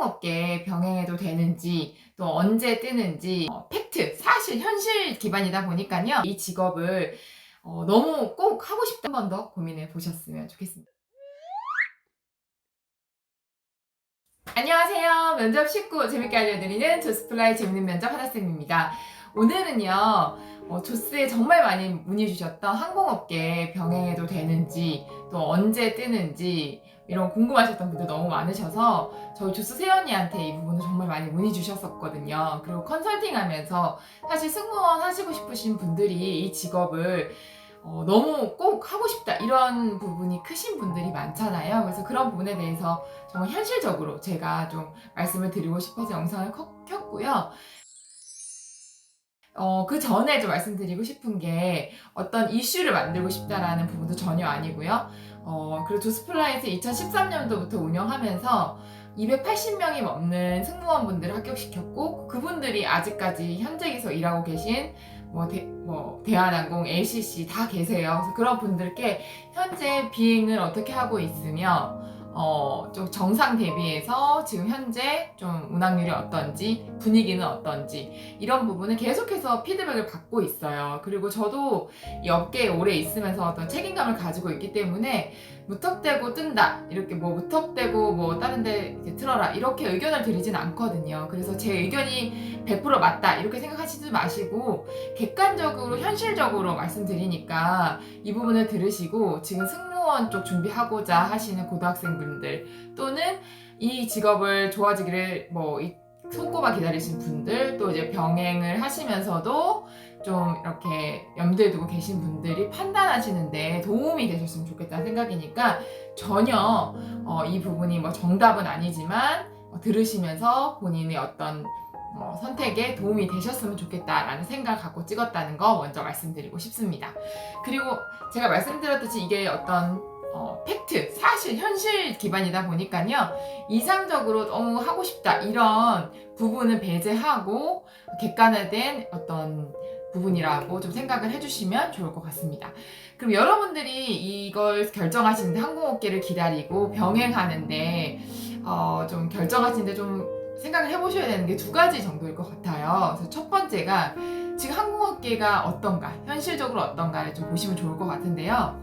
항공업계 병행해도 되는지 또 언제 뜨는지 팩트, 사실, 현실 기반이다 보니까요. 이 직업을 너무 꼭 하고 싶다 한 번 더 고민해 보셨으면 좋겠습니다. 안녕하세요. 면접 쉽고 재밌게 알려드리는 조스플라이 재밌는 면접 하나쌤입니다. 오늘은요, 조스에 정말 많이 문의 주셨던 항공업계 병행해도 되는지, 또 언제 뜨는지, 이런 궁금하셨던 분들 너무 많으셔서 저희 조스 세연이한테 이 부분을 정말 많이 문의 주셨었거든요. 그리고 컨설팅 하면서 사실 승무원 하시고 싶으신 분들이 이 직업을 너무 꼭 하고 싶다 이런 부분이 크신 분들이 많잖아요. 그래서 그런 부분에 대해서 정말 현실적으로 제가 좀 말씀을 드리고 싶어서 영상을 켰고요. 그 전에 좀 말씀드리고 싶은 게 어떤 이슈를 만들고 싶다라는 부분도 전혀 아니고요. 그리고 조스플라이트 2013년도부터 운영하면서 280명이 넘는 승무원분들을 합격시켰고 그분들이 아직까지 현직에서 일하고 계신 대한항공, LCC 다 계세요. 그래서 그런 분들께 현재 비행을 어떻게 하고 있으며 좀 정상 대비해서 지금 현재 좀 운항률이 어떤지 분위기는 어떤지 이런 부분을 계속해서 피드백을 받고 있어요. 그리고 저도 이 업계에 오래 있으면서 어떤 책임감을 가지고 있기 때문에 무턱대고 뜬다 이렇게 무턱대고 다른 데 이제 틀어라 이렇게 의견을 드리진 않거든요. 그래서 제 의견이 100% 맞다 이렇게 생각하시지 마시고 객관적으로 현실적으로 말씀드리니까 이 부분을 들으시고 지금 승무원 쪽 준비하고자 하시는 고등학생분들 또는 이 직업을 좋아지기를 손꼽아 기다리신 분들 또 이제 병행을 하시면서도 좀 이렇게 염두에 두고 계신 분들이 판단하시는데 도움이 되셨으면 좋겠다는 생각이니까 전혀 이 부분이 정답은 아니지만 들으시면서 본인의 어떤 선택에 도움이 되셨으면 좋겠다라는 생각을 갖고 찍었다는 거 먼저 말씀드리고 싶습니다. 그리고 제가 말씀드렸듯이 이게 어떤 팩트, 사실, 현실 기반이다 보니까요. 이상적으로 너무 하고 싶다 이런 부분은 배제하고 객관화된 어떤 부분이라고 좀 생각을 해주시면 좋을 것 같습니다. 그럼 여러분들이 이걸 결정하시는데 항공업계를 기다리고 병행하는데 좀 결정하시는데 좀 생각을 해보셔야 되는 게 두 가지 정도일 것 같아요. 그래서 첫 번째가 지금 항공업계가 어떤가, 현실적으로 어떤가를 좀 보시면 좋을 것 같은데요.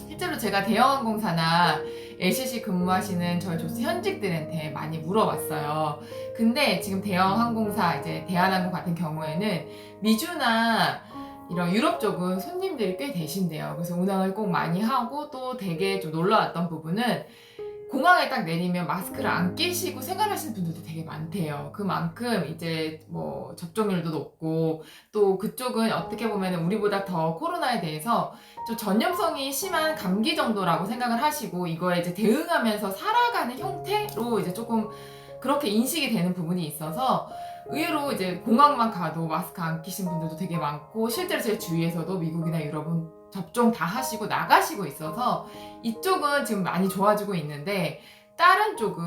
실제로 제가 대형항공사나 LCC 근무하시는 저희 조스 현직들한테 많이 물어봤어요. 근데 지금 대형항공사, 이제 대한항공 같은 경우에는 미주나 이런 유럽 쪽은 손님들이 꽤 되신대요. 그래서 운항을 꼭 많이 하고 또 되게 좀 놀라웠던 부분은 공항에 딱 내리면 마스크를 안 끼시고 생활하시는 분들도 되게 많대요. 그만큼 이제 접종률도 높고 또 그쪽은 어떻게 보면 우리보다 더 코로나에 대해서 좀 전염성이 심한 감기 정도라고 생각을 하시고 이거에 이제 대응하면서 살아가는 형태로 이제 조금 그렇게 인식이 되는 부분이 있어서 의외로 이제 공항만 가도 마스크 안 끼신 분들도 되게 많고 실제로 제 주위에서도 미국이나 유럽은 접종 다 하시고 나가시고 있어서 이쪽은 지금 많이 좋아지고 있는데 다른 쪽은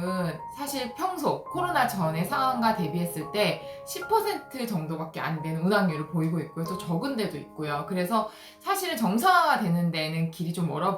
사실 평소 코로나 전의 상황과 대비했을 때 10% 정도밖에 안 되는 운항률을 보이고 있고요. 또 적은 데도 있고요. 그래서 사실은 정상화가 되는 데는 길이 좀 멀어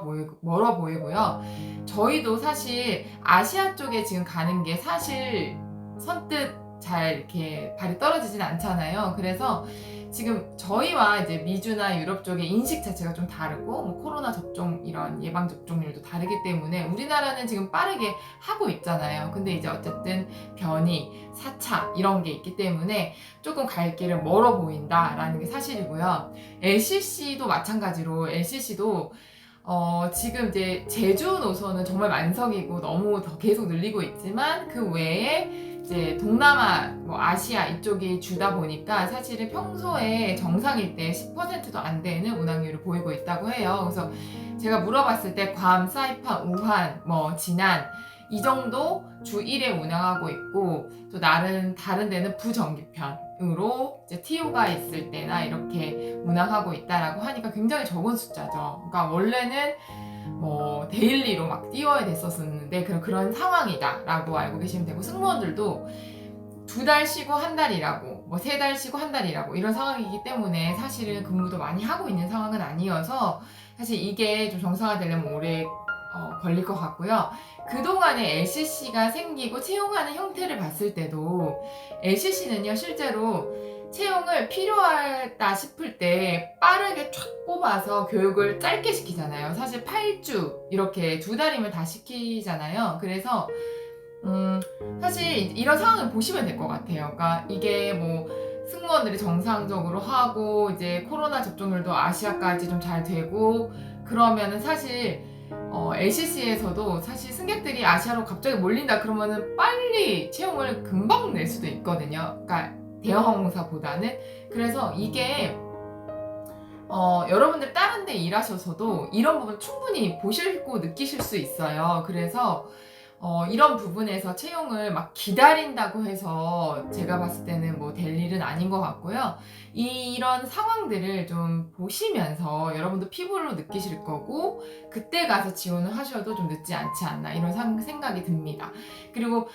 보이고요. 저희도 사실 아시아 쪽에 지금 가는 게 사실 선뜻 잘 이렇게 발이 떨어지진 않잖아요. 그래서 지금 저희와 이제 미주나 유럽 쪽의 인식 자체가 좀 다르고 코로나 접종 이런 예방 접종률도 다르기 때문에 우리나라는 지금 빠르게 하고 있잖아요. 근데 이제 어쨌든 변이, 4차 이런 게 있기 때문에 조금 갈 길은 멀어 보인다라는 게 사실이고요. LCC도 마찬가지로 LCC도 지금 이제 제주 노선은 정말 만석이고 너무 더 계속 늘리고 있지만 그 외에 이제 동남아, 아시아 이쪽이 주다 보니까 사실은 평소에 정상일 때 10%도 안 되는 운항률을 보이고 있다고 해요. 그래서 제가 물어봤을 때 괌, 사이판, 우한, 진안 이 정도 주 1회 운항하고 있고 또 다른 데는 부정기편으로 이제 TO가 있을 때나 이렇게 운항하고 있다라고 하니까 굉장히 적은 숫자죠. 그러니까 원래는 데일리로 막 뛰어야 됐었는데 그런 상황이다라고 알고 계시면 되고 승무원들도 2달 쉬고 1달 일하고 3달 쉬고 1달 일하고 이런 상황이기 때문에 사실은 근무도 많이 하고 있는 상황은 아니어서 사실 이게 좀 정상화되려면 오래 걸릴 것 같고요. 그동안에 LCC가 생기고 채용하는 형태를 봤을 때도 LCC는요, 실제로 채용을 필요하다 싶을 때 빠르게 촥 뽑아서 교육을 짧게 시키잖아요. 사실 8주 이렇게 2달이면 다 시키잖아요. 그래서 사실 이런 상황을 보시면 될 것 같아요. 그러니까 이게 뭐 승무원들이 정상적으로 하고 이제 코로나 접종률도 아시아까지 좀 잘 되고 그러면은 사실 LCC에서도 사실 승객들이 아시아로 갑자기 몰린다 그러면은 빨리 채용을 금방 낼 수도 있거든요. 그러니까 대형 항공사보다는. 그래서 이게 여러분들 다른 데 일하셔서도 이런 부분 충분히 보시고 느끼실 수 있어요. 그래서 이런 부분에서 채용을 막 기다린다고 해서 제가 봤을 때는 뭐 될 일은 아닌 것 같고요. 이런 상황들을 좀 보시면서 여러분도 피부로 느끼실 거고 그때 가서 지원을 하셔도 좀 늦지 않지 않나 이런 생각이 듭니다. 그리고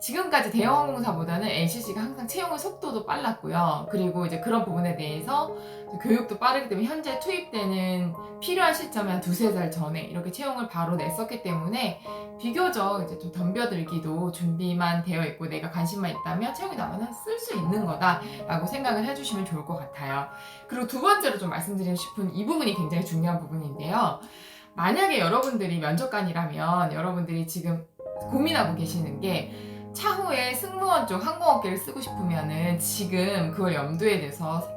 지금까지 대형 항공사보다는 LCC가 항상 채용의 속도도 빨랐고요. 그리고 이제 그런 부분에 대해서 교육도 빠르기 때문에 현재 투입되는 필요한 시점에 한 2-3달 전에 이렇게 채용을 바로 냈었기 때문에 비교적 이제 좀 덤벼들기도 준비만 되어 있고 내가 관심만 있다면 채용이 나면 쓸 수 있는 거다라고 생각을 해주시면 좋을 것 같아요. 그리고 두 번째로 좀 말씀드리고 싶은 이 부분이 굉장히 중요한 부분인데요. 만약에 여러분들이 면접관이라면 여러분들이 지금 고민하고 계시는 게 차후에 승무원 쪽 항공업계를 쓰고 싶으면은 지금 그걸 염두에 둬서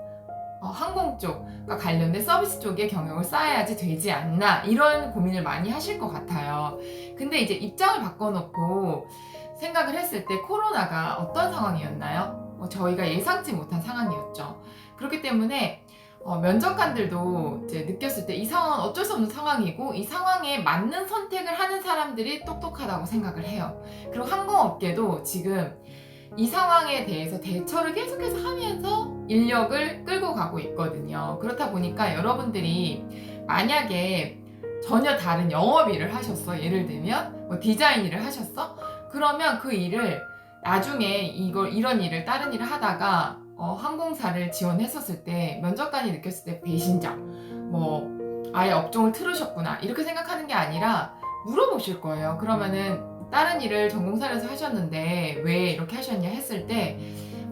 항공 쪽과 관련된 서비스 쪽에 경력을 쌓아야지 되지 않나 이런 고민을 많이 하실 것 같아요. 근데 이제 입장을 바꿔놓고 생각을 했을 때 코로나가 어떤 상황이었나요? 저희가 예상치 못한 상황이었죠. 그렇기 때문에 면접관들도 이제 느꼈을 때 이 상황은 어쩔 수 없는 상황이고 이 상황에 맞는 선택을 하는 사람들이 똑똑하다고 생각을 해요. 그리고 항공업계도 지금 이 상황에 대해서 대처를 계속해서 하면서 인력을 끌고 가고 있거든요. 그렇다 보니까 여러분들이 만약에 전혀 다른 영업 일을 하셨어. 예를 들면 뭐 디자인 일을 하셨어. 그러면 그 일을 나중에 이런 일을 다른 일을 하다가 항공사를 지원했었을 때 면접관이 느꼈을 때 배신자, 뭐 아예 업종을 틀으셨구나 이렇게 생각하는 게 아니라 물어보실 거예요. 그러면은 다른 일을 전공사에서 하셨는데 왜 이렇게 하셨냐 했을 때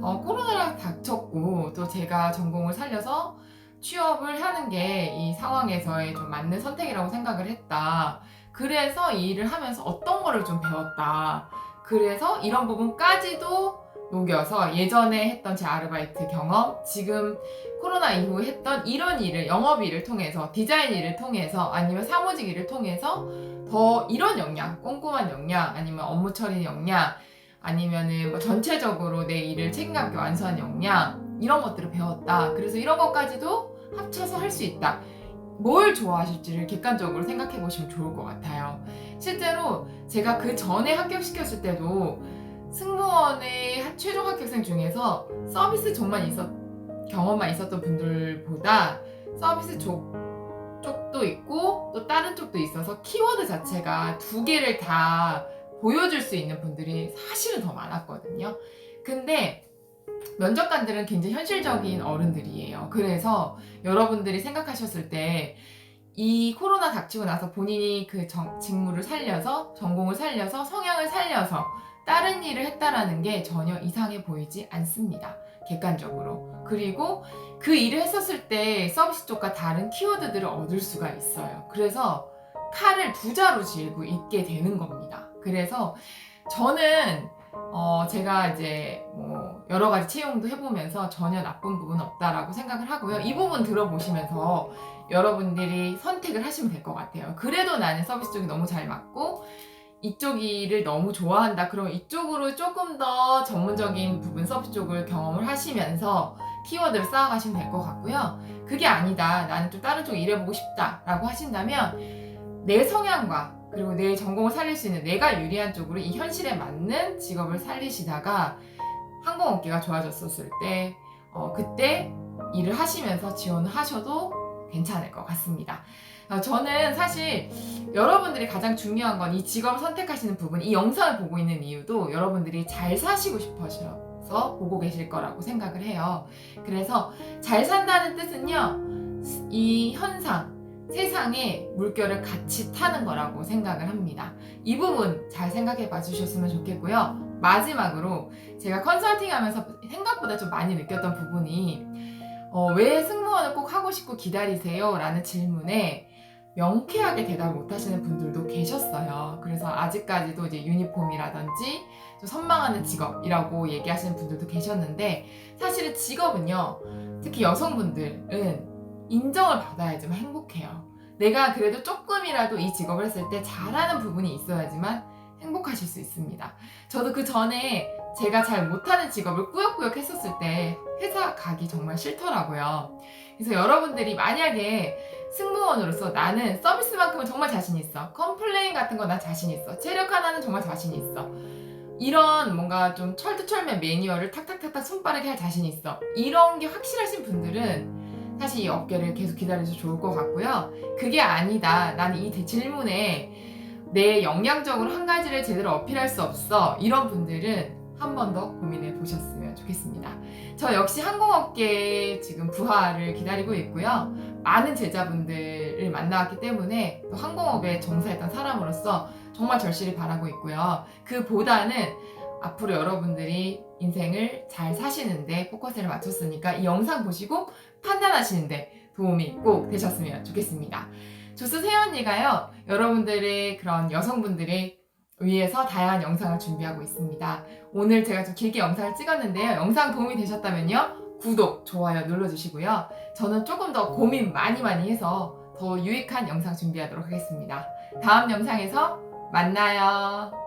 코로나가 닥쳤고 또 제가 전공을 살려서 취업을 하는 게 이 상황에서의 좀 맞는 선택이라고 생각을 했다. 그래서 이 일을 하면서 어떤 거를 좀 배웠다. 그래서 이런 부분까지도 녹여서 예전에 했던 제 아르바이트 경험, 지금 코로나 이후에 했던 이런 일을, 영업 일을 통해서, 디자인 일을 통해서, 아니면 사무직 일을 통해서 더 이런 역량, 꼼꼼한 역량, 아니면 업무 처리 역량, 아니면은 뭐 전체적으로 내 일을 책임감 있게 완수한 역량, 이런 것들을 배웠다. 그래서 이런 것까지도 합쳐서 할 수 있다. 뭘 좋아하실지를 객관적으로 생각해 보시면 좋을 것 같아요. 실제로 제가 그 전에 합격시켰을 때도 승무원의 최종 합격생 중에서 서비스 경험만 있었던 분들보다 서비스 쪽도 있고 또 다른 쪽도 있어서 키워드 자체가 2개를 다 보여줄 수 있는 분들이 사실은 더 많았거든요. 근데 면접관들은 굉장히 현실적인 어른들이에요. 그래서 여러분들이 생각하셨을 때 이 코로나 닥치고 나서 본인이 그 직무를 살려서 전공을 살려서 성향을 살려서 다른 일을 했다라는 게 전혀 이상해 보이지 않습니다. 객관적으로. 그리고 그 일을 했었을 때 서비스 쪽과 다른 키워드들을 얻을 수가 있어요. 그래서 칼을 2자루 쥐고 있게 되는 겁니다. 그래서 저는 제가 이제 뭐 여러 가지 채용도 해보면서 전혀 나쁜 부분은 없다라고 생각을 하고요. 이 부분 들어보시면서 여러분들이 선택을 하시면 될 것 같아요. 그래도 나는 서비스 쪽이 너무 잘 맞고 이쪽 일을 너무 좋아한다. 그럼 이쪽으로 조금 더 전문적인 부분 서비스 쪽을 경험을 하시면서 키워드를 쌓아가시면 될 것 같고요. 그게 아니다. 나는 좀 다른 쪽 일해보고 싶다라고 하신다면 내 성향과 그리고 내 전공을 살릴 수 있는 내가 유리한 쪽으로 이 현실에 맞는 직업을 살리시다가 항공업계가 좋아졌었을 때 그때 일을 하시면서 지원을 하셔도 괜찮을 것 같습니다. 저는 사실 여러분들이 가장 중요한 건 이 직업을 선택하시는 부분, 이 영상을 보고 있는 이유도 여러분들이 잘 사시고 싶어서 보고 계실 거라고 생각을 해요. 그래서 잘 산다는 뜻은요, 이 현상, 세상에 물결을 같이 타는 거라고 생각을 합니다. 이 부분 잘 생각해 봐 주셨으면 좋겠고요. 마지막으로 제가 컨설팅 하면서 생각보다 좀 많이 느꼈던 부분이 왜 승무원을 꼭 하고 싶고 기다리세요? 라는 질문에 명쾌하게 대답을 못 하시는 분들도 계셨어요. 그래서 아직까지도 이제 유니폼이라든지 좀 선망하는 직업이라고 얘기하시는 분들도 계셨는데, 사실은 직업은요, 특히 여성분들은 인정을 받아야지만 행복해요. 내가 그래도 조금이라도 이 직업을 했을 때 잘하는 부분이 있어야지만 행복하실 수 있습니다. 저도 그 전에 제가 잘 못하는 직업을 꾸역꾸역 했었을 때 회사 가기 정말 싫더라고요. 그래서 여러분들이 만약에 승무원으로서 나는 서비스만큼은 정말 자신 있어, 컴플레인 같은 거 나 자신 있어, 체력 하나는 정말 자신 있어, 이런 뭔가 좀 철두철미 매뉴얼을 탁탁탁탁 손빠르게 할 자신 있어, 이런 게 확실하신 분들은 사실 이 업계를 계속 기다려도 좋을 것 같고요. 그게 아니다, 나는 이 질문에 내 역량적으로 한 가지를 제대로 어필할 수 없어, 이런 분들은 한 번 더 고민해 보셨으면 좋겠습니다. 저 역시 항공업계에 지금 부하를 기다리고 있고요. 많은 제자분들을 만나왔기 때문에 또 항공업에 종사했던 사람으로서 정말 절실히 바라고 있고요. 그보다는 앞으로 여러분들이 인생을 잘 사시는데 포커스를 맞췄으니까 이 영상 보시고 판단하시는데 도움이 꼭 되셨으면 좋겠습니다. 조스 세연이가요, 여러분들의 그런 여성분들의 위해서 다양한 영상을 준비하고 있습니다. 오늘 제가 좀 길게 영상을 찍었는데요. 영상 도움이 되셨다면요, 구독, 좋아요 눌러주시고요. 저는 조금 더 고민 많이 해서 더 유익한 영상 준비하도록 하겠습니다. 다음 영상에서 만나요.